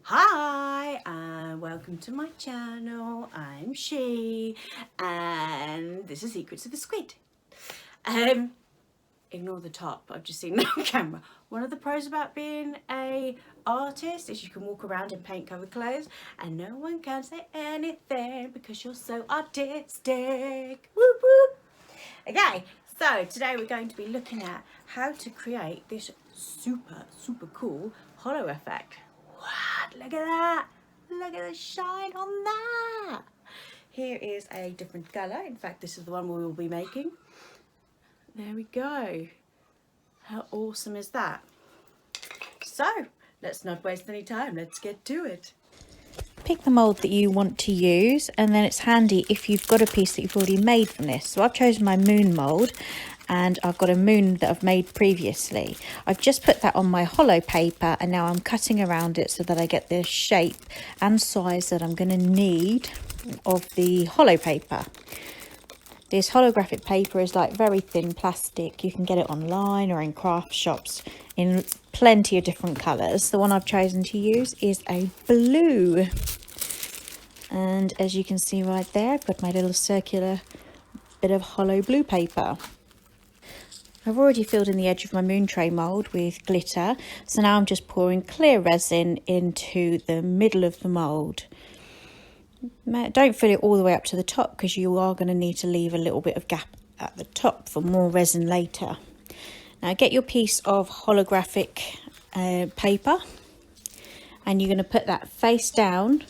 Hi and welcome to my channel. I'm She and this is Secrets of a Squid. Ignore the top, I've just seen that on camera. One of the pros about being a artist is you can walk around in paint covered clothes and no one can say anything because you're so artistic. Whoop whoop. Okay, so today we're going to be looking at how to create this super cool hollow effect. What? Look at that! Look at the shine on that! Here is a different colour. In fact, this is the one we will be making. There we go. How awesome is that? So, let's not waste any time. Let's get to it. Pick the mould that you want to use, and then it's handy if you've got a piece that you've already made from this. So I've chosen my moon mould, and I've got a moon that I've made previously. I've just put that on my hollow paper, and now I'm cutting around it so that I get the shape and size that I'm going to need of the hollow paper. This holographic paper is like very thin plastic. You can get it online or in craft shops in plenty of different colours. The one I've chosen to use is a blue. And as you can see right there, I've got my little circular bit of hollow blue paper. I've already filled in the edge of my moon tray mould with glitter. So now I'm just pouring clear resin into the middle of the mould. Don't fill it all the way up to the top because you are going to need to leave a little bit of gap at the top for more resin later. Now get your piece of holographic paper and you're going to put that face down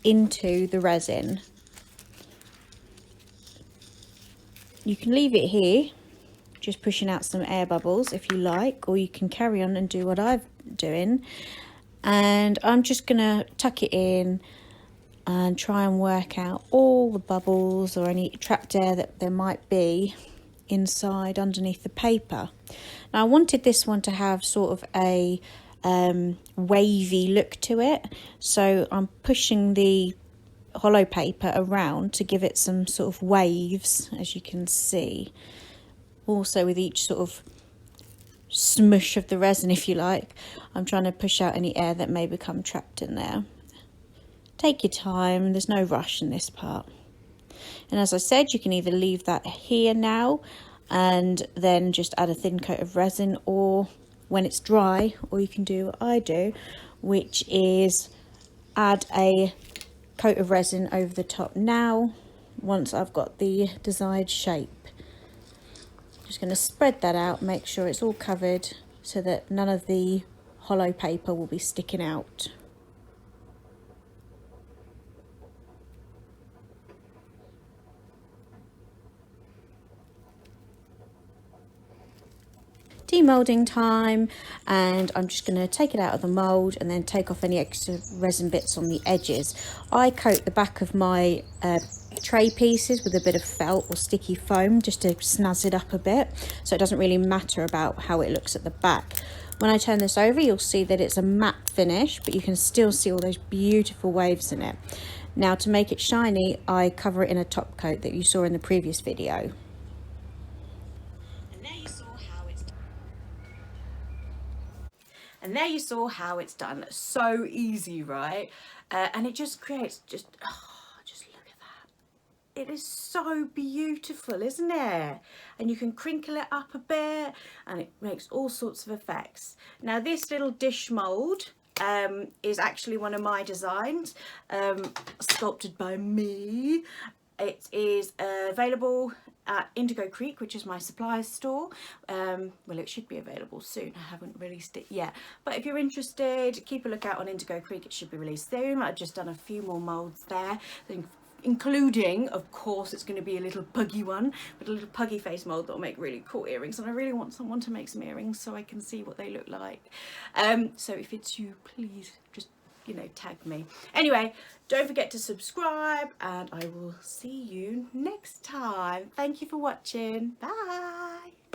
into the resin. You can leave it here, just pushing out some air bubbles if you like, or you can carry on and do what I'm doing. And I'm just going to tuck it in and try and work out all the bubbles or any trapped air that there might be inside underneath the paper. Now I wanted this one to have sort of a wavy look to it, so I'm pushing the hollow paper around to give it some sort of waves, as you can see. Also with each sort of smush of the resin, if you like, I'm trying to push out any air that may become trapped in there. Take your time, there's no rush in this part. And as I said, you can either leave that here now and then just add a thin coat of resin, or when it's dry, or you can do what I do, which is add a coat of resin over the top now once I've got the desired shape. Just going to spread that out, make sure it's all covered so that none of the hollow paper will be sticking out. Demoulding time, and I'm just going to take it out of the mould and then take off any extra resin bits on the edges. I coat the back of my tray pieces with a bit of felt or sticky foam just to snazz it up a bit, so it doesn't really matter about how it looks at the back. When I turn this over, you'll see that it's a matte finish, but you can still see all those beautiful waves in it. Now to make it shiny, I cover it in a top coat that you saw in the previous video. And there you saw how it's done. So easy, right? And it just creates just look at that. It is so beautiful, isn't it? And you can crinkle it up a bit and it makes all sorts of effects. Now this little dish mould is actually one of my designs, sculpted by me. It is available at Indigo Creek, which is my supplies store. Well, it should be available soon. I haven't released it yet. But if you're interested, keep a lookout on Indigo Creek. It should be released soon. I've just done a few more moulds there, including, of course, it's going to be a little puggy one, but a little puggy face mould that will make really cool earrings. And I really want someone to make some earrings so I can see what they look like. So if it's you, please just, you know, tag me. Anyway, don't forget to subscribe and I will see you next time. Thank you for watching. Bye.